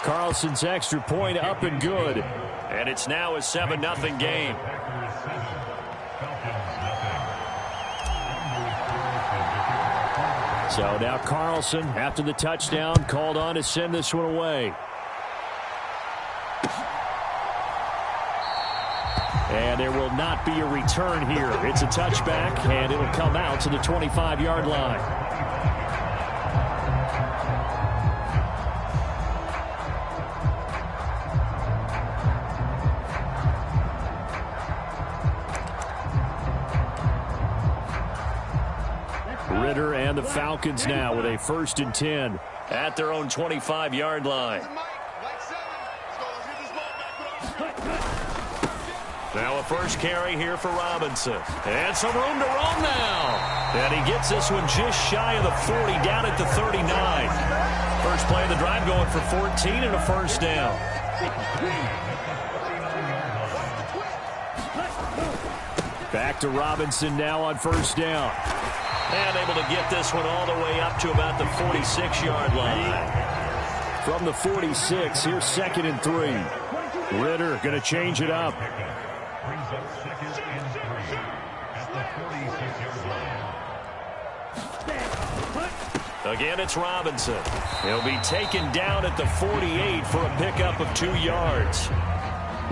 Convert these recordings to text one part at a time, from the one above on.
Carlson's extra point up and good. And it's now a 7-0 game. So now Carlson, after the touchdown, called on to send this one away. And there will not be a return here. It's a touchback, and it'll come out to the 25-yard line. Ritter and the Falcons now with a 1st and 10 at their own 25-yard line. Now a first carry here for Robinson. And some room to roam now. And he gets this one just shy of the 40, down at the 39. First play of the drive going for 14 and a first down. Back to Robinson now on first down. And able to get this one all the way up to about the 46-yard line. From the 46, here's 2nd and 3. Ritter going to change it up. Again, it's Robinson. He'll be taken down at the 48 for a pickup of 2 yards.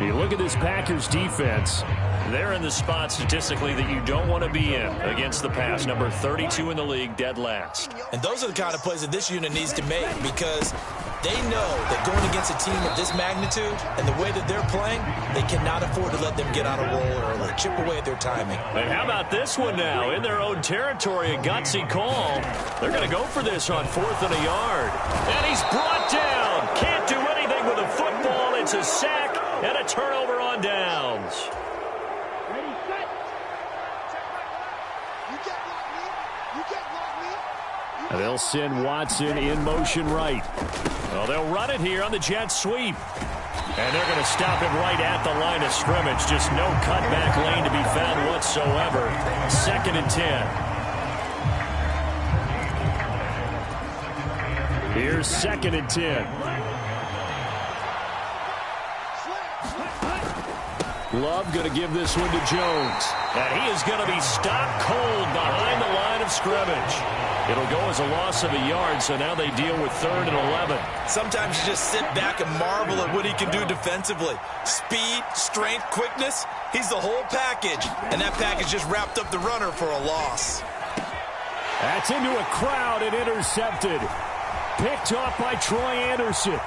You look at this Packers defense. They're in the spot statistically that you don't want to be in against the pass. Number 32 in the league, dead last. And those are the kind of plays that this unit needs to make, because they know that going against a team of this magnitude and the way that they're playing, they cannot afford to let them get on a roll early, chip away at their timing. And how about this one now? In their own territory, a gutsy call. They're going to go for this on 4th and a yard. And he's brought down. Can't do anything with a football. It's a sack and a turnover on downs. They'll send Watson in motion right. Well, they'll run it here on the jet sweep. And they're going to stop it right at the line of scrimmage. Just no cutback lane to be found whatsoever. 2nd and 10. Here's 2nd and 10. Love going to give this one to Jones. And he is going to be stopped cold behind the line of scrimmage. It'll go as a loss of a yard, so now they deal with 3rd and 11. Sometimes you just sit back and marvel at what he can do defensively. Speed, strength, quickness, he's the whole package. And that package just wrapped up the runner for a loss. That's into a crowd and intercepted. Picked off by Troy Anderson.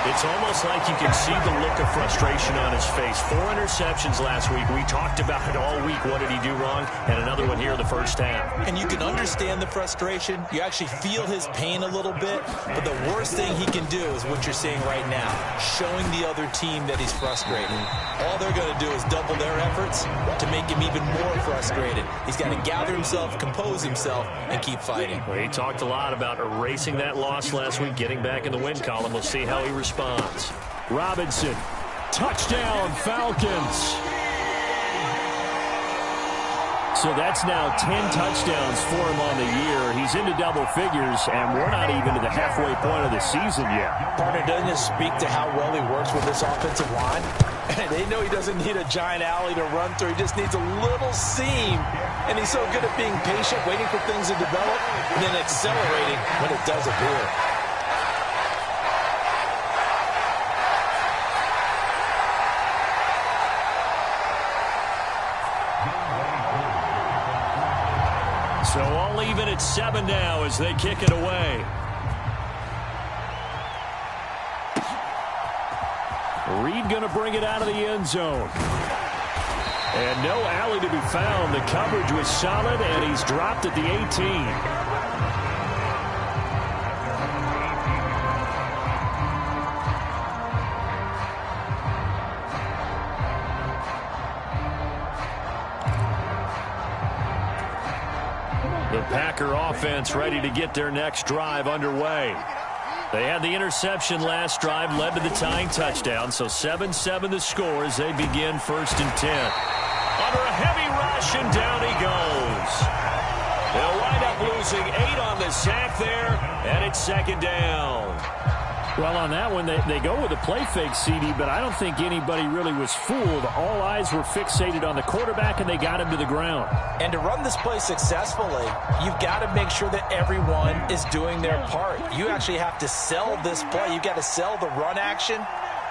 It's almost like you can see the look of frustration on his face. 4 interceptions last week. We talked about it all week. What did he do wrong? And another one here in the first half. And you can understand the frustration. You actually feel his pain a little bit. But the worst thing he can do is what you're seeing right now, showing the other team that he's frustrated. All they're going to do is double their efforts to make him even more frustrated. He's got to gather himself, compose himself, and keep fighting. Well, he talked a lot about erasing that loss last week, getting back in the win column. We'll see how he responds. Robinson, touchdown, Falcons. So that's now 10 touchdowns for him on the year. He's into double figures, and we're not even to the halfway point of the season yet. Partner, doesn't this speak to how well he works with this offensive line? And they know he doesn't need a giant alley to run through. He just needs a little seam. And he's so good at being patient, waiting for things to develop, and then accelerating when it does appear. So all even at 7 now as they kick it away. Reed going to bring it out of the end zone. And no alley to be found. The coverage was solid, and he's dropped at the 18. The Packer offense ready to get their next drive underway. They had the interception last drive, led to the tying touchdown, so 7-7 the score as they begin 1st and 10. Under a heavy rush, and down he goes. They'll wind up losing 8 on the sack there, and it's second down. Well, on that one, they go with a play fake, CD, but I don't think anybody really was fooled. All eyes were fixated on the quarterback, and they got him to the ground. And to run this play successfully, you've got to make sure that everyone is doing their part. You actually have to sell this play. You've got to sell the run action.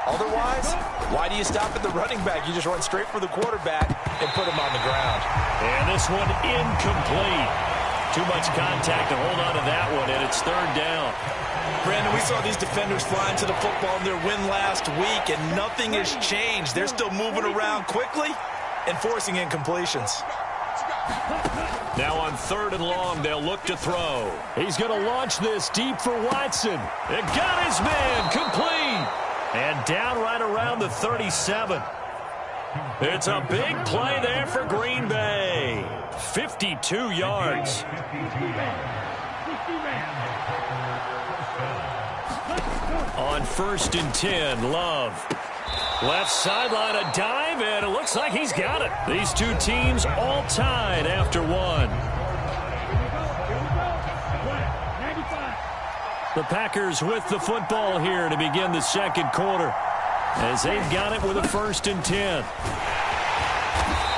Otherwise, why do you stop at the running back? You just run straight for the quarterback and put him on the ground. And this one incomplete. Too much contact to hold on to that one, and it's third down. Brandon, we saw these defenders flying to the football in their win last week, and nothing has changed. They're still moving around quickly and forcing incompletions. Now on 3rd and long, they'll look to throw. He's going to launch this deep for Watson. It got his man complete. And down right around the 37. It's a big play there for Green Bay. 52 yards. On 1st and 10, Love. Left sideline, a dive, and it looks like he's got it. These two teams all tied after one. The Packers with the football here to begin the second quarter, as they've got it with a 1st and 10.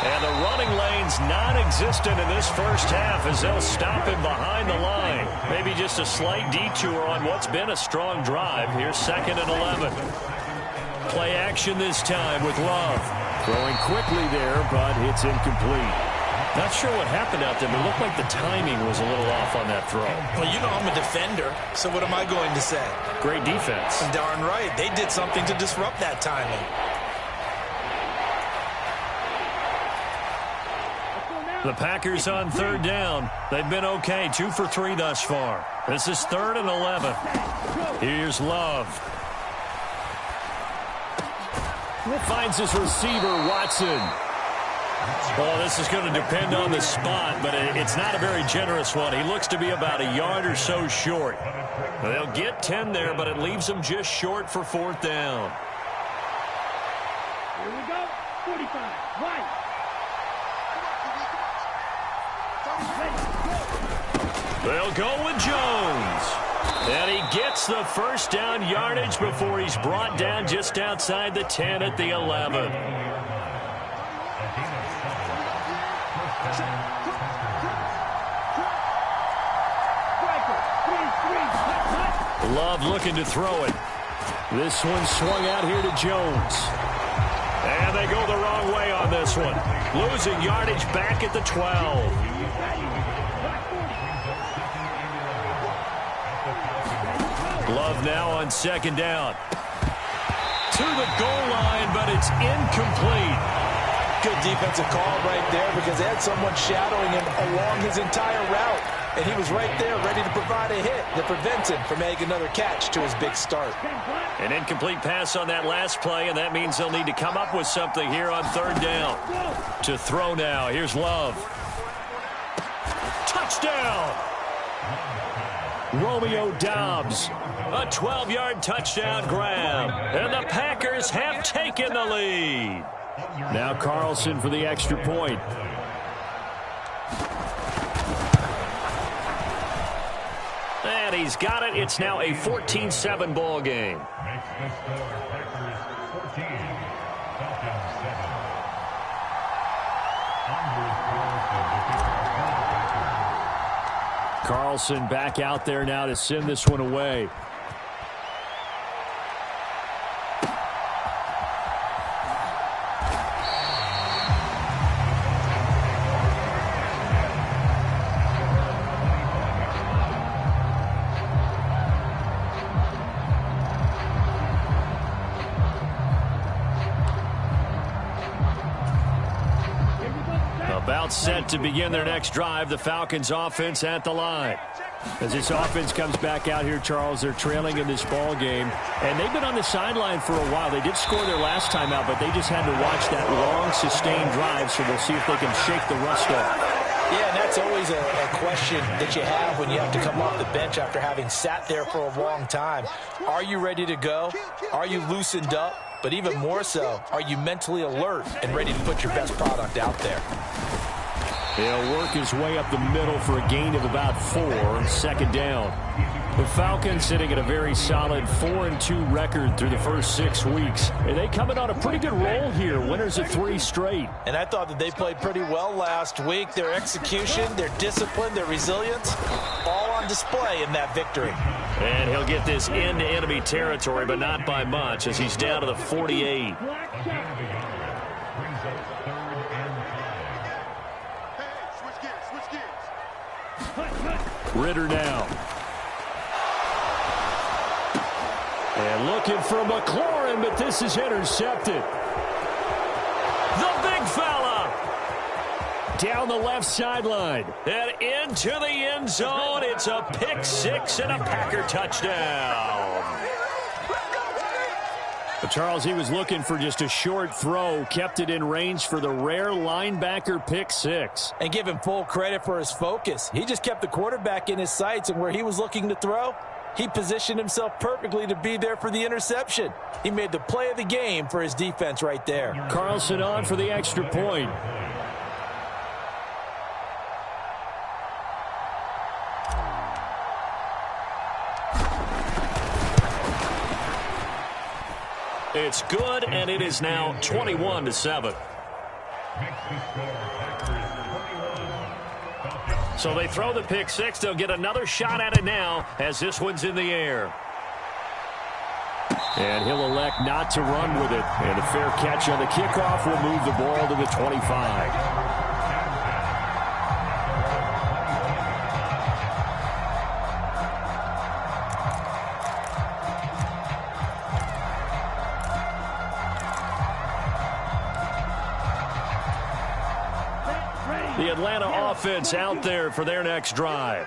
And the running lane's non-existent in this first half as they'll stop him behind the line. Maybe just a slight detour on what's been a strong drive. Here's 2nd and 11. Play action this time with Love. Throwing quickly there, but it's incomplete. Not sure what happened out there, but it looked like the timing was a little off on that throw. Well, you know I'm a defender, so what am I going to say? Great defense. Darn right. They did something to disrupt that timing. The Packers on 3rd down. They've been okay, 2 for 3 thus far. This is 3rd and 11. Here's Love. Finds his receiver, Watson. Well, this is going to depend on the spot, but it's not a very generous one. He looks to be about a yard or so short. They'll get 10 there, but it leaves them just short for 4th down. Here we go. 45. Right. They'll go with Jones. And he gets the first down yardage before he's brought down just outside the 10 at the 11. Love looking to throw it. This one swung out here to Jones. And they go the wrong way on this one. Losing yardage back at the 12. Love now on 2nd down. To the goal line, but it's incomplete. Good defensive call right there because they had someone shadowing him along his entire route. And he was right there ready to provide a hit that prevents him from making another catch to his big start. An incomplete pass on that last play, and that means they'll need to come up with something here on 3rd down. To throw now. Here's Love. Touchdown! Romeo Doubs. A 12-yard touchdown grab. And the Packers have taken the lead. Now Carlson for the extra point. And he's got it. It's now a 14-7 ball game. Carlson back out there now to send this one away. About set to begin their next drive. The Falcons offense at the line. As this offense comes back out here, Charles, they're trailing in this ball game. And they've been on the sideline for a while. They did score their last time out, but they just had to watch that long, sustained drive, so we'll see if they can shake the rust off. Yeah, and that's always a question that you have when you have to come off the bench after having sat there for a long time. Are you ready to go? Are you loosened up? But even more so, are you mentally alert and ready to put your best product out there? He'll work his way up the middle for a gain of about 4, second down. The Falcons sitting at a very solid 4-2 record through the first 6 weeks. And they coming on a pretty good roll here. Winners of 3 straight. And I thought that they played pretty well last week. Their execution, their discipline, their resilience, all on display in that victory. And he'll get this into enemy territory, but not by much as he's down to the 48. Ritter now. And looking for McLaurin, but this is intercepted. The big fella. Down the left sideline. And into the end zone. It's a pick 6 and a Packer touchdown. But Charles, he was looking for just a short throw, kept it in range for the rare linebacker pick 6. And give him full credit for his focus. He just kept the quarterback in his sights, and where he was looking to throw, he positioned himself perfectly to be there for the interception. He made the play of the game for his defense right there. Carlson on for the extra point. It's good, and it is now 21-7. So they throw the pick 6. They'll get another shot at it now as this one's in the air. And he'll elect not to run with it. And a fair catch on the kickoff will move the ball to the 25. The Atlanta offense out there for their next drive.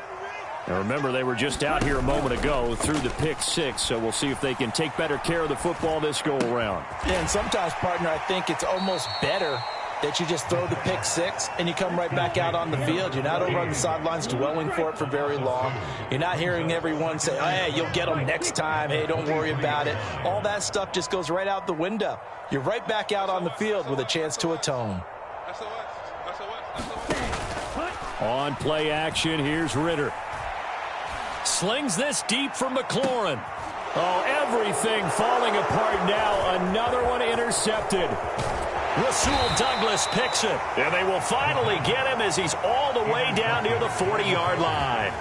And remember, they were just out here a moment ago through the pick 6, so we'll see if they can take better care of the football this go-around. Yeah, and sometimes, partner, I think it's almost better that you just throw the pick 6 and you come right back out on the field. You're not over on the sidelines dwelling for it for very long. You're not hearing everyone say, oh, hey, you'll get them next time. Hey, don't worry about it. All that stuff just goes right out the window. You're right back out on the field with a chance to atone. On play action, here's Ritter. Slings this deep for McLaurin. Oh, everything falling apart now. Another one intercepted. Rasul Douglas picks it. And they will finally get him as he's all the way down near the 40-yard line.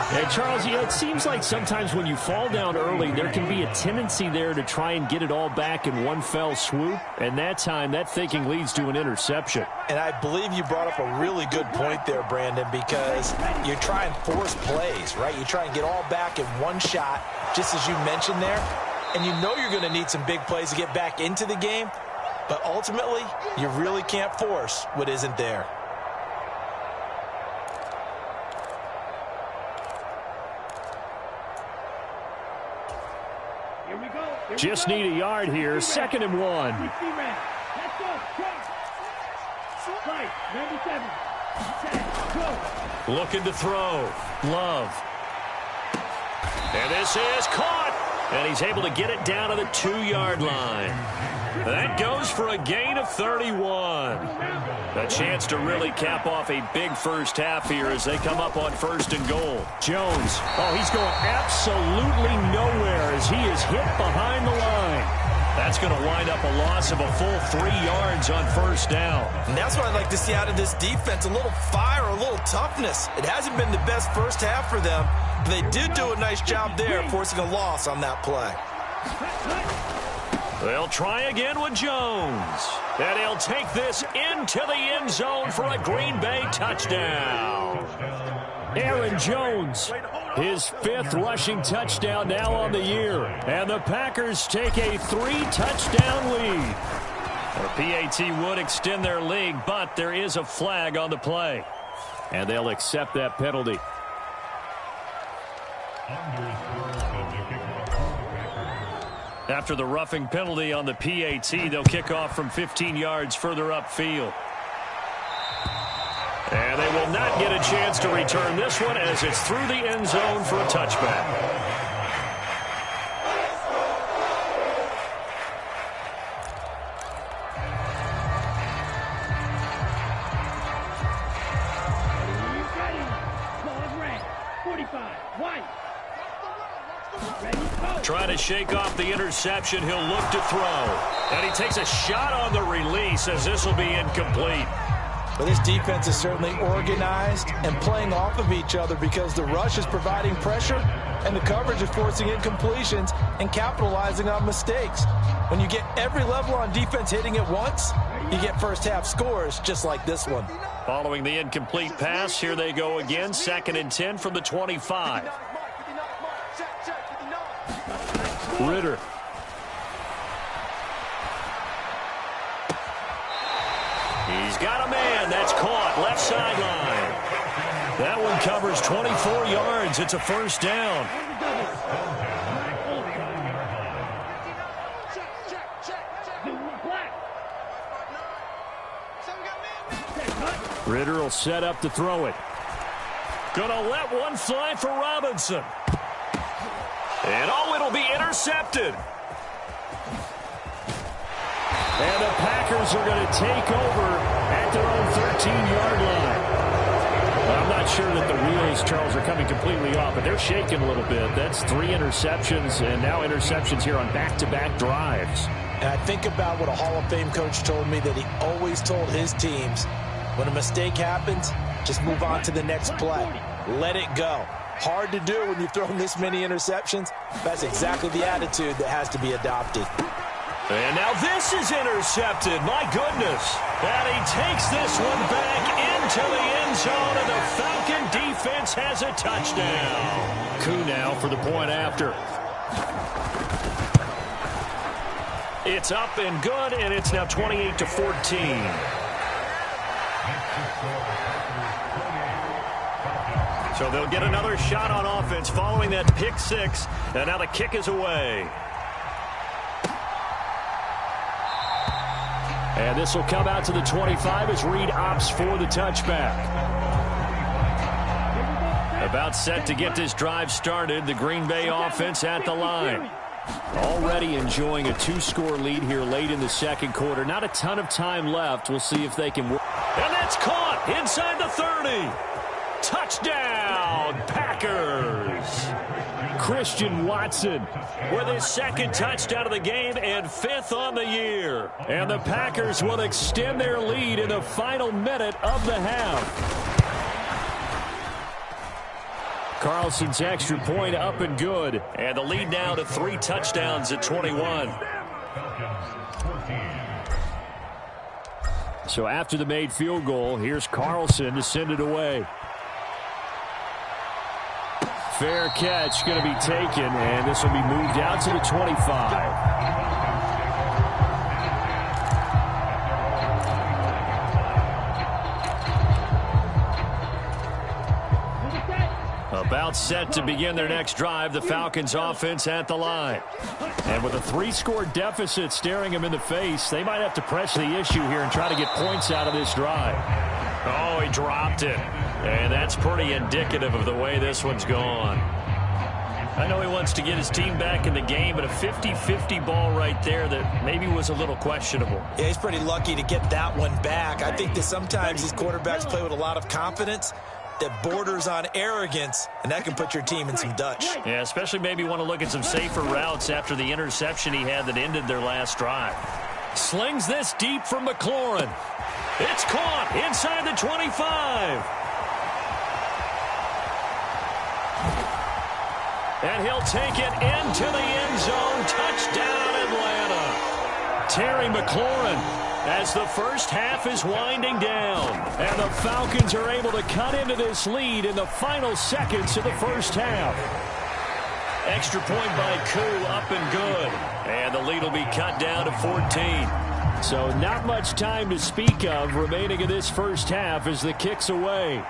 Hey, Charles, you know, it seems like sometimes when you fall down early, there can be a tendency there to try and get it all back in one fell swoop. And that time, that thinking leads to an interception. And I believe you brought up a really good point there, Brandon, because you try and force plays, right? You try and get all back in one shot, just as you mentioned there. And you know you're going to need some big plays to get back into the game. But ultimately, you really can't force what isn't there. Just need a yard here. 2nd and 1. Looking to throw. Love. And this is caught. And he's able to get it down to the 2-yard line. That goes for a gain of 31. A chance to really cap off a big first half here as they come up on 1st and goal. Jones. Oh, he's going absolutely nowhere as he is hit behind the line. That's going to wind up a loss of a full 3 yards on 1st down. And that's what I'd like to see out of this defense, a little fire, a little toughness. It hasn't been the best first half for them, but they did do a nice job there forcing a loss on that play. They'll try again with Jones. And he'll take this into the end zone for a Green Bay touchdown. Aaron Jones, his 5th rushing touchdown now on the year. And the Packers take a 3-touchdown lead. The PAT would extend their lead, but there is a flag on the play. And they'll accept that penalty. After the roughing penalty on the PAT, they'll kick off from 15 yards further upfield. And they will not get a chance to return this one as it's through the end zone for a touchback. 45. White. Ready, go. Trying to shake off the interception. He'll look to throw. And he takes a shot on the release as this will be incomplete. But this defense is certainly organized and playing off of each other because the rush is providing pressure and the coverage is forcing incompletions and capitalizing on mistakes. When you get every level on defense hitting at once, you get first half scores just like this one. Following the incomplete pass, here they go again. 2nd and 10 from the 25. Ritter. He's got a man. That's caught. Left sideline. That one covers 24 yards. It's a first down. Ritter will set up to throw it. Gonna let one fly for Robinson. And it'll be intercepted. And the Packers are going to take over at their own 13-yard line. I'm not sure that the wheels, Charles, are coming completely off, but they're shaking a little bit. That's 3 interceptions, and now interceptions here on back-to-back drives. And I think about what a Hall of Fame coach told me, that he always told his teams, when a mistake happens, just move on to the next play. Let it go. Hard to do when you've thrown this many interceptions. That's exactly the attitude that has to be adopted. And now this is intercepted. My goodness. And he takes this one back into the end zone, and the Falcon defense has a touchdown. Coup now for the point after. It's up and good, and it's now 28-14. So they'll get another shot on offense following that pick 6, and now the kick is away. And this will come out to the 25 as Reed opts for the touchback. About set to get this drive started, the Green Bay offense at the line. Already enjoying a 2-score lead here late in the second quarter. Not a ton of time left. We'll see if they can work. And that's caught inside the 30. Touchdown, Packers. Christian Watson with his 2nd touchdown of the game and 5th on the year. And the Packers will extend their lead in the final minute of the half. Carlson's extra point up and good. And the lead now to 3 touchdowns at 21. So after the made field goal, here's Carlson to send it away. Fair catch going to be taken, and this will be moved out to the 25. About set to begin their next drive, the Falcons offense at the line. And with a 3-score deficit staring them in the face, they might have to press the issue here and try to get points out of this drive. Oh, he dropped it. And that's pretty indicative of the way this one's gone. I know he wants to get his team back in the game, but a 50-50 ball right there that maybe was a little questionable. Yeah, he's pretty lucky to get that one back. I think that sometimes these quarterbacks play with a lot of confidence that borders on arrogance, and that can put your team in some Dutch. Yeah, especially maybe want to look at some safer routes after the interception he had that ended their last drive. Slings this deep for McLaurin. It's caught inside the 25. And he'll take it into the end zone. Touchdown, Atlanta. Terry McLaurin, as the first half is winding down. And the Falcons are able to cut into this lead in the final seconds of the first half. Extra point by Koo, up and good. And the lead will be cut down to 14. So not much time to speak of remaining in this first half as the kick's away.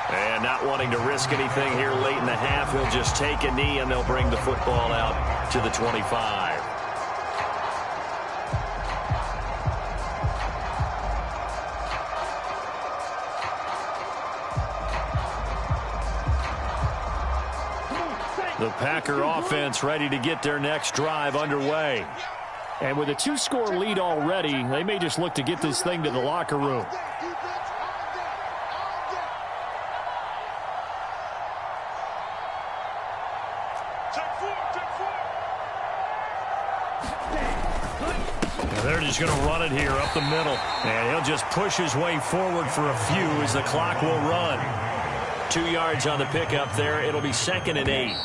And not wanting to risk anything here late in the half, he'll just take a knee and they'll bring the football out to the 25. The Packer offense ready to get their next drive underway. And with a 2-score lead already, they may just look to get this thing to the locker room. is going to run it here up the middle. And he'll just push his way forward for a few as the clock will run. 2 yards on the pickup there. It'll be 2nd and 8.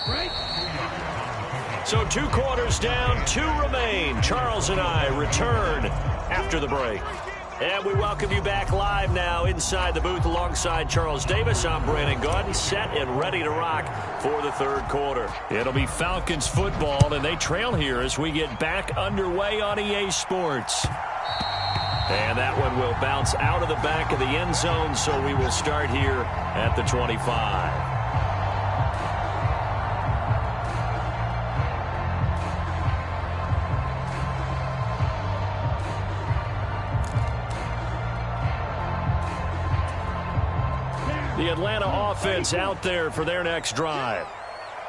So 2 quarters down, 2 remain. Charles and I return after the break. And we welcome you back live now inside the booth alongside Charles Davis. I'm Brandon Gaudin, set and ready to rock for the 3rd quarter. It'll be Falcons football, and they trail here as we get back underway on EA Sports. And that one will bounce out of the back of the end zone, so we will start here at the 25. The Atlanta offense out there for their next drive.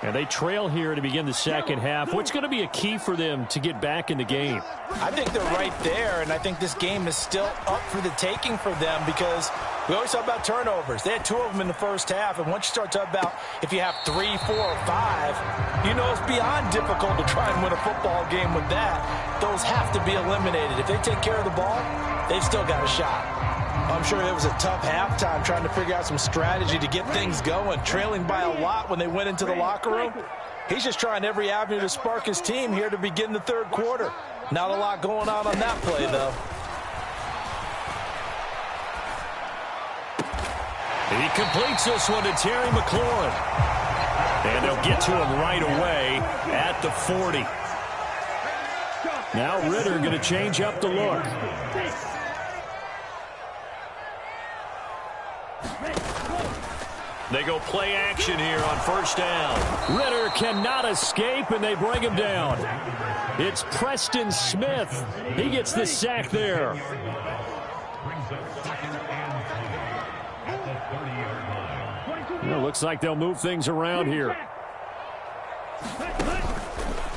And they trail here to begin the 2nd half. What's going to be a key for them to get back in the game? I think they're right there, and I think this game is still up for the taking for them because we always talk about turnovers. They had 2 of them in the first half, and once you start talking about if you have 3, 4, or 5, you know it's beyond difficult to try and win a football game with that. Those have to be eliminated. If they take care of the ball, they've still got a shot. I'm sure it was a tough halftime trying to figure out some strategy to get things going, trailing by a lot when they went into the locker room. He's just trying every avenue to spark his team here to begin the 3rd quarter. Not a lot going on that play, though. He completes this one to Terry McLaurin. And they'll get to him right away at the 40. Now Ritter going to change up the look. They go play action here on 1st down. Ritter cannot escape, and they bring him down. It's Preston Smith. He gets the sack there. Well, looks like they'll move things around here.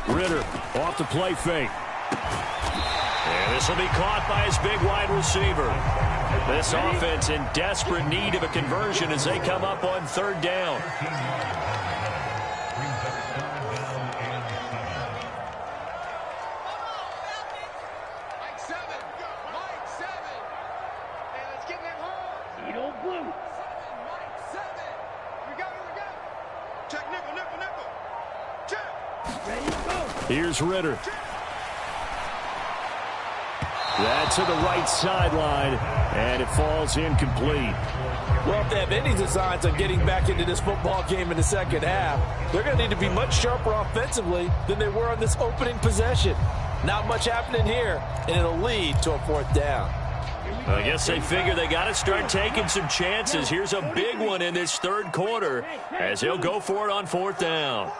Ritter off the play fake. And this will be caught by his big wide receiver. This offense in desperate need of a conversion as they come up on 3rd down. Here's Ritter. That's to the right sideline, and it falls incomplete. Well, if they have any designs on getting back into this football game in the 2nd half, they're going to need to be much sharper offensively than they were on this opening possession. Not much happening here, and it'll lead to a 4th down. I guess they figure they got to start taking some chances. Here's a big one in this 3rd quarter as he'll go for it on 4th down.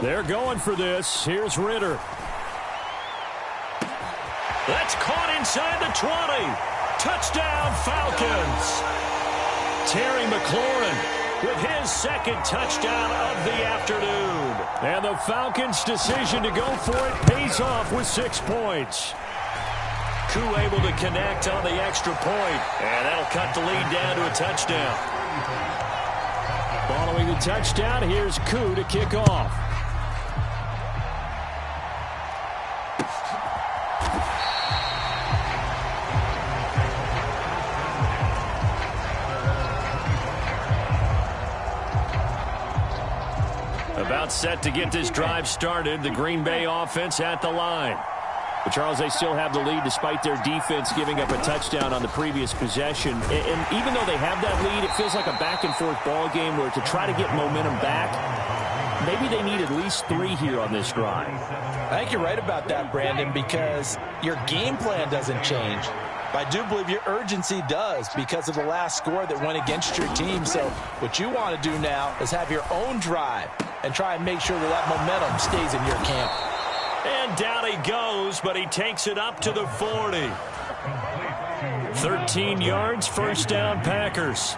They're going for this. Here's Ritter. That's caught inside the 20. Touchdown, Falcons. Terry McLaurin with his 2nd touchdown of the afternoon. And the Falcons' decision to go for it pays off with 6 points. Koo able to connect on the extra point, and that'll cut the lead down to a touchdown. Following the touchdown, here's Koo to kick off. About set to get this drive started. The Green Bay offense at the line. But Charles, they still have the lead despite their defense giving up a touchdown on the previous possession. And even though they have that lead, it feels like a back-and-forth ball game where to try to get momentum back, maybe they need at least 3 here on this drive. I think you're right about that, Brandon, because your game plan doesn't change. But I do believe your urgency does because of the last score that went against your team. So what you want to do now is have your own drive and try and make sure that that momentum stays in your camp. And down he goes, but he takes it up to the 40. 13 yards, 1st down, Packers.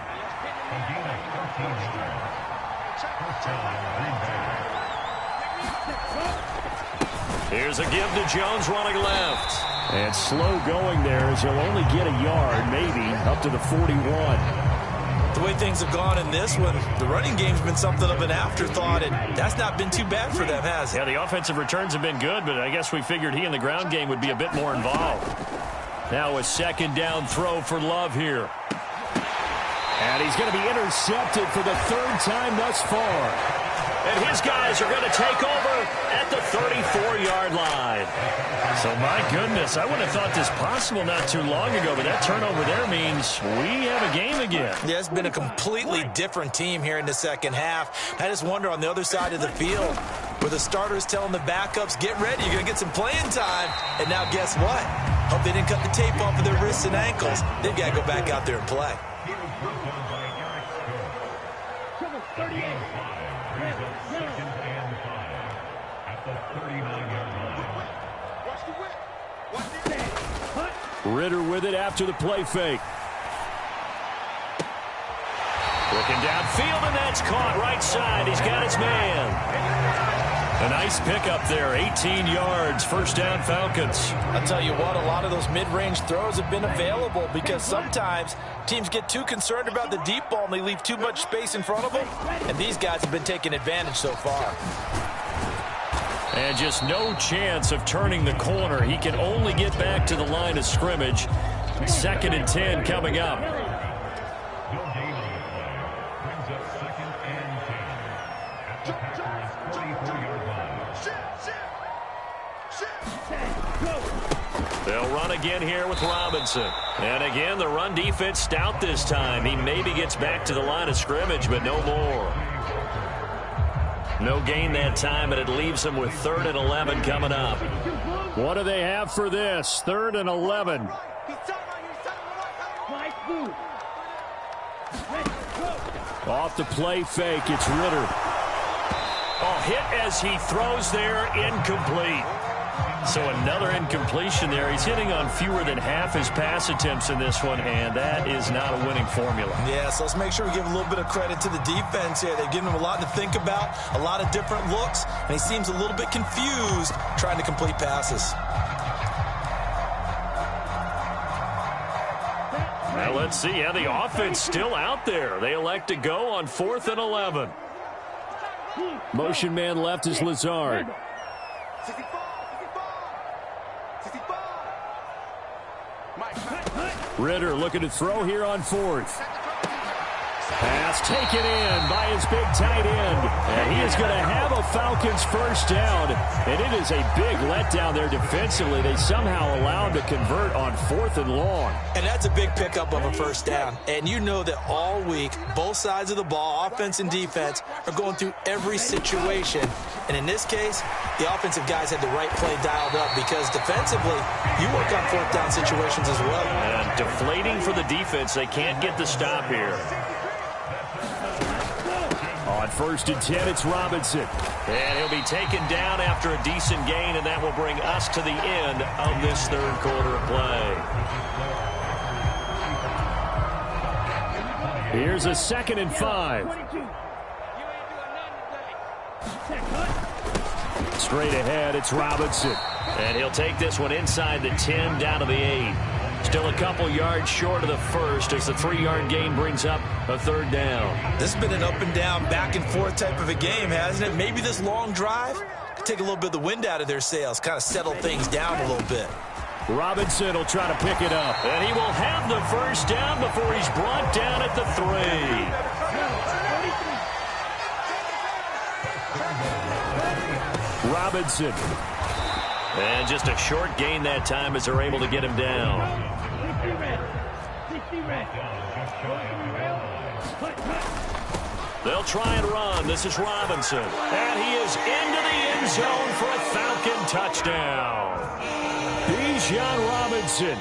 Here's a give to Jones running left. And slow going there as he'll only get a yard, maybe, up to the 41. The way things have gone in this one, the running game's been something of an afterthought, and that's not been too bad for them, has it? Yeah, the offensive returns have been good, but I guess we figured he in the ground game would be a bit more involved. Now a second down throw for Love here. And he's going to be intercepted for the third time thus far. And his guys are going to take over at the 34-yard line. So, my goodness, I wouldn't have thought this possible not too long ago, but that turnover there means we have a game again. Yeah, it's been a completely different team here in the second half. I just wonder on the other side of the field, where the starters telling the backups, get ready, you're going to get some playing time. And now guess what? Hope they didn't cut the tape off of their wrists and ankles. They've got to go back out there and play. Ritter with it after the play fake. Looking downfield, and that's caught right side. He's got his man. A nice pickup there, 18 yards, first down Falcons. I'll tell you what, a lot of those mid-range throws have been available because sometimes teams get too concerned about the deep ball and they leave too much space in front of them, and these guys have been taking advantage so far. And just no chance of turning the corner. He can only get back to the line of scrimmage. 2nd and 10 coming up. They'll run again here with Robinson. And again, the run defense stout this time. He maybe gets back to the line of scrimmage, but no more. No gain that time, and it leaves them with 3rd and 11 coming up. What do they have for this? 3rd and 11. Off the play fake, it's Ritter. Oh, hit as he throws there, incomplete. So another incompletion there. He's hitting on fewer than half his pass attempts in this one, and that is not a winning formula. Yeah, so let's make sure we give a little bit of credit to the defense here. They've given him a lot to think about, a lot of different looks, and he seems a little bit confused trying to complete passes. Now let's see how the offense still out there. They elect to go on 4th and 11. Motion man left is Lazard. Ritter looking to throw here on 4th. Pass taken in by his big tight end. And he is going to have a Falcons first down. And it is a big letdown there defensively. They somehow allow him to convert on 4th and long. And that's a big pickup of a first down. And you know that all week, both sides of the ball, offense and defense, are going through every situation. And in this case, the offensive guys had the right play dialed up because defensively, you work on 4th down situations as well. And deflating for the defense. They can't get the stop here. On 1st and 10, it's Robinson. And he'll be taken down after a decent gain, and that will bring us to the end of this 3rd quarter of play. Here's a 2nd and 5. Straight ahead, it's Robinson. And he'll take this one inside the 10 down to the 8. Still a couple yards short of the first as the 3-yard gain brings up a 3rd down. This has been an up and down, back and forth type of a game, hasn't it? Maybe this long drive could take a little bit of the wind out of their sails, kind of settle things down a little bit. Robinson will try to pick it up. And he will have the first down before he's brought down at the 3. Robinson. And just a short gain that time as they're able to get him down. They'll try and run. This is Robinson. And he is into the end zone for a Falcon touchdown. Bijan Robinson.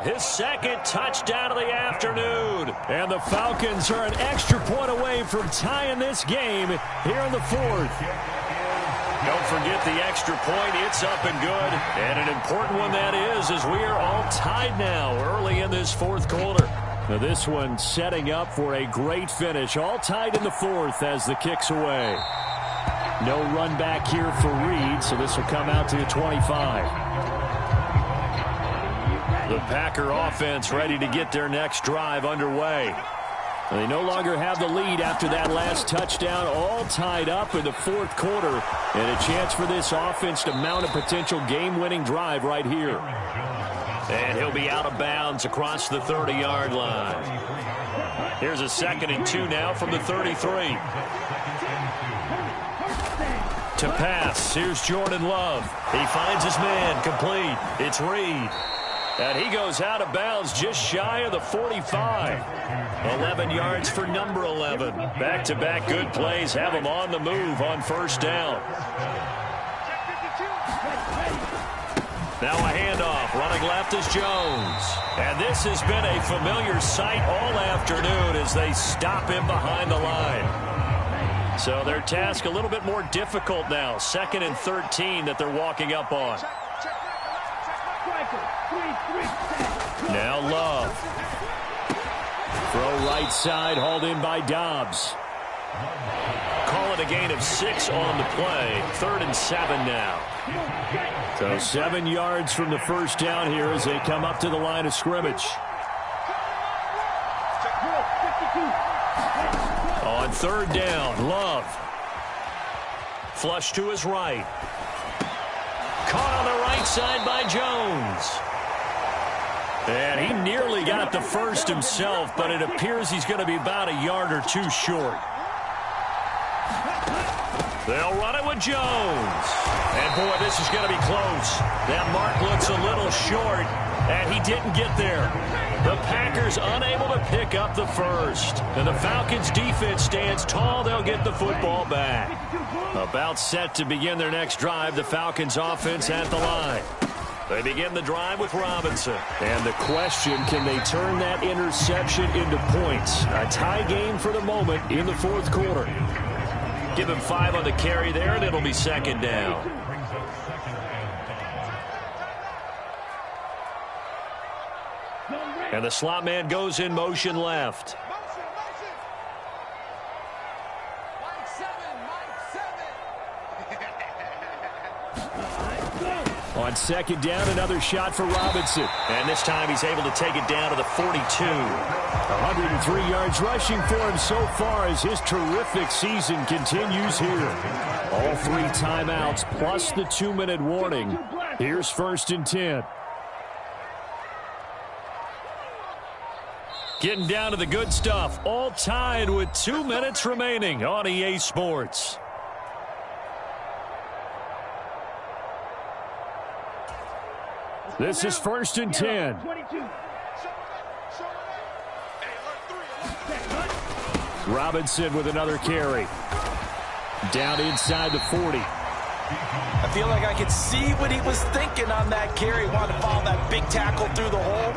His 2nd touchdown of the afternoon. And the Falcons are an extra point away from tying this game here in the 4th. Don't forget the extra point. It's up and good. And an important one that is, as we are all tied now early in this 4th quarter. Now this one setting up for a great finish. All tied in the 4th as the kick's away. No run back here for Reed, so this will come out to the 25. The Packer offense ready to get their next drive underway. They no longer have the lead after that last touchdown, all tied up in the fourth quarter, and a chance for this offense to mount a potential game-winning drive right here. And he'll be out of bounds across the 30-yard line. Here's a 2nd and 2 now from the 33. To pass, here's Jordan Love. He finds his man, complete. It's Reed. And he goes out of bounds just shy of the 45. 11 yards for number 11. Back-to-back good plays have him on the move on first down. Now a handoff. Running left is Jones. And this has been a familiar sight all afternoon as they stop him behind the line. So their task a little bit more difficult now. 2nd and 13 that they're walking up on. Now Love. Throw right side, hauled in by Dobbs. Call it a gain of 6 on the play. 3rd and 7 now. So 7 yards from the first down here as they come up to the line of scrimmage. On 3rd down, Love. Flush to his right. Caught on the right side by Jones. And he nearly got the first himself, but it appears he's going to be about a yard or two short. They'll run it with Jones. And, boy, this is going to be close. That mark looks a little short, and he didn't get there. The Packers unable to pick up the first. And the Falcons' defense stands tall. They'll get the football back. About set to begin their next drive, the Falcons' offense at the line. They begin the drive with Robinson. And the question, can they turn that interception into points? A tie game for the moment in the fourth quarter. Give him 5 on the carry there, and it'll be 2nd down. And the slot man goes in motion left. On 2nd down, another shot for Robinson. And this time he's able to take it down to the 42. 103 yards rushing for him so far as his terrific season continues here. All 3 timeouts plus the 2-minute warning. Here's 1st and 10. Getting down to the good stuff. All tied with 2 minutes remaining on EA Sports. This is 1st and 10. Robinson with another carry. Down inside the 40. I feel like I could see what he was thinking on that carry. Wanted to follow that big tackle through the hole.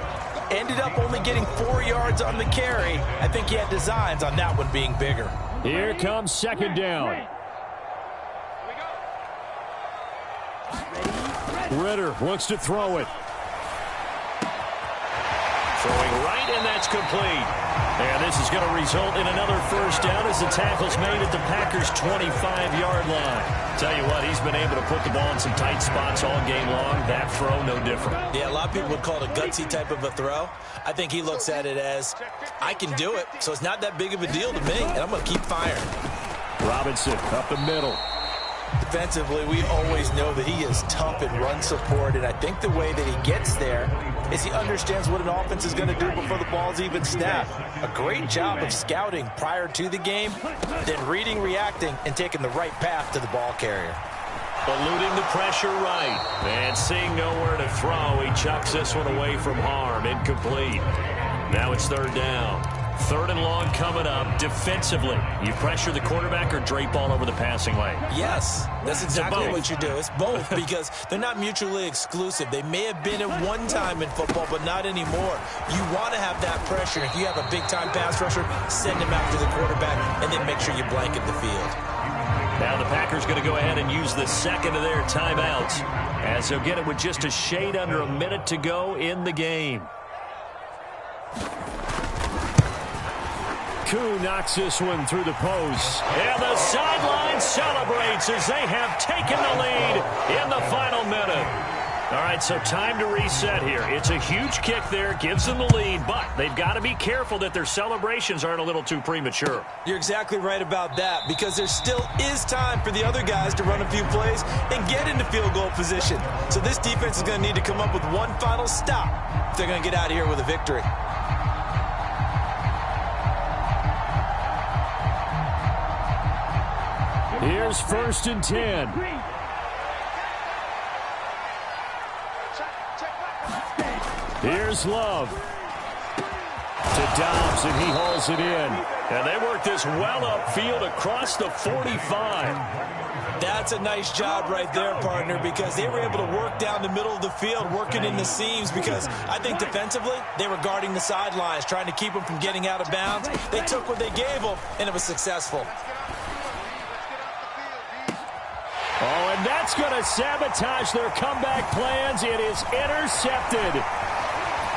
Ended up only getting 4 yards on the carry. I think he had designs on that one being bigger. Here comes 2nd down. Ritter looks to throw it. Throwing right, and that's complete. And this is going to result in another first down as the tackle's made at the Packers' 25-yard line. Tell you what, he's been able to put the ball in some tight spots all game long. That throw, no different. Yeah, a lot of people would call it a gutsy type of a throw. I think he looks at it as, I can do it, so it's not that big of a deal to me, and I'm going to keep firing. Robinson up the middle. Defensively, we always know that he is tough in run support, and I think the way that he gets there is he understands what an offense is going to do before the ball's even snapped. A great job of scouting prior to the game, then reading, reacting, and taking the right path to the ball carrier. Eluding the pressure right, and seeing nowhere to throw, he chucks this one away from harm. Incomplete. Now it's 3rd down. 3rd and long coming up. Defensively, you pressure the quarterback or drape all over the passing lane? Yes, that's exactly what you do. It's both because they're not mutually exclusive. They may have been at one time in football, but not anymore. You want to have that pressure. If you have a big-time pass rusher, send him after the quarterback, and then make sure you blanket the field. Now the Packers going to go ahead and use the 2nd of their timeouts as they'll get it with just a shade under a minute to go in the game. Koo knocks this one through the post. And the sideline celebrates as they have taken the lead in the final minute. All right, so time to reset here. It's a huge kick there, gives them the lead, but they've got to be careful that their celebrations aren't a little too premature. You're exactly right about that, because there still is time for the other guys to run a few plays and get into field goal position. So this defense is going to need to come up with one final stop if they're going to get out of here with a victory. Here's 1st and 10. Here's Love. To Dobbs, and he hauls it in. And they work this well upfield across the 45. That's a nice job right there, partner, because they were able to work down the middle of the field, working in the seams, because I think defensively they were guarding the sidelines, trying to keep them from getting out of bounds. They took what they gave them, and it was successful. Oh, and that's going to sabotage their comeback plans. It is intercepted.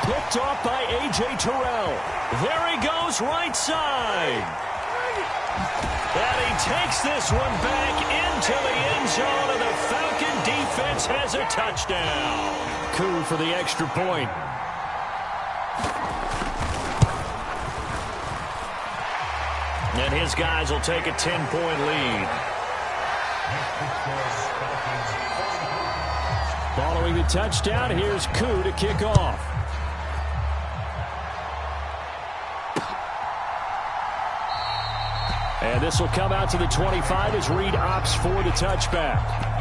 Picked off by A.J. Terrell. There he goes right side. And he takes this one back into the end zone, and the Falcon defense has a touchdown. Coup for the extra point. And his guys will take a 10-point lead. Following the touchdown, here's Coup to kick off. And this will come out to the 25 as Reed opts for the touchback.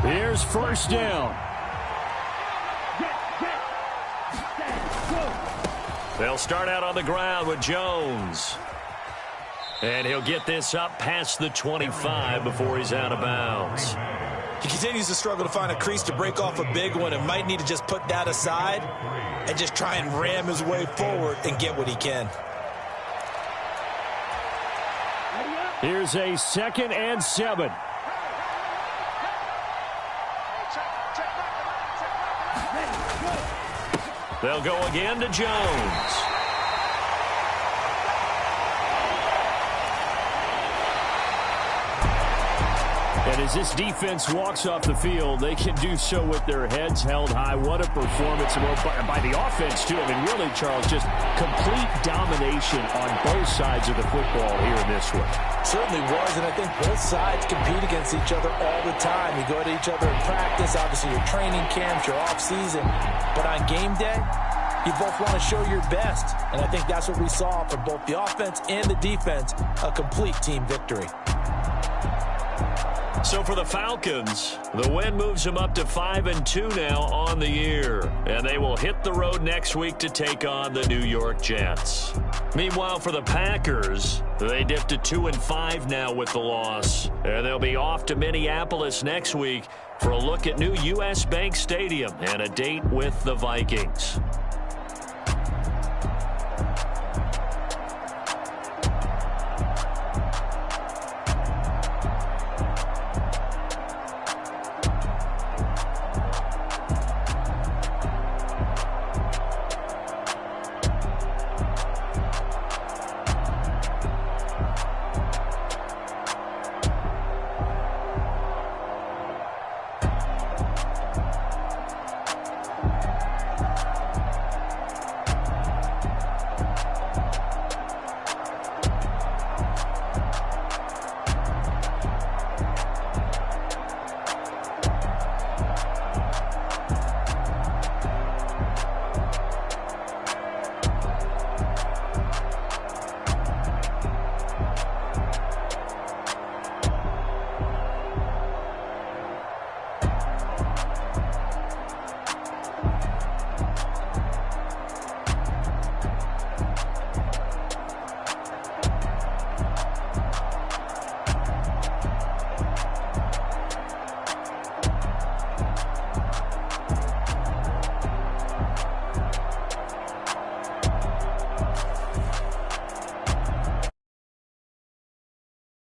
Here's 1st down. They'll start out on the ground with Jones. And he'll get this up past the 25 before he's out of bounds. He continues to struggle to find a crease to break off a big one and might need to just put that aside and just try and ram his way forward and get what he can. Here's a 2nd and 7. They'll go again to Jones. And as this defense walks off the field, they can do so with their heads held high. What a performance by the offense, too. I mean, really, Charles, just complete domination on both sides of the football here in this one. Certainly was, and I think both sides compete against each other all the time. You go to each other in practice, obviously your training camps, your off-season. But on game day, you both want to show your best. And I think that's what we saw from both the offense and the defense, a complete team victory. So for the Falcons, the win moves them up to 5-2 now on the year. And they will hit the road next week to take on the New York Jets. Meanwhile, for the Packers, they dipped to 2-5 now with the loss. And they'll be off to Minneapolis next week for a look at new U.S. Bank Stadium and a date with the Vikings.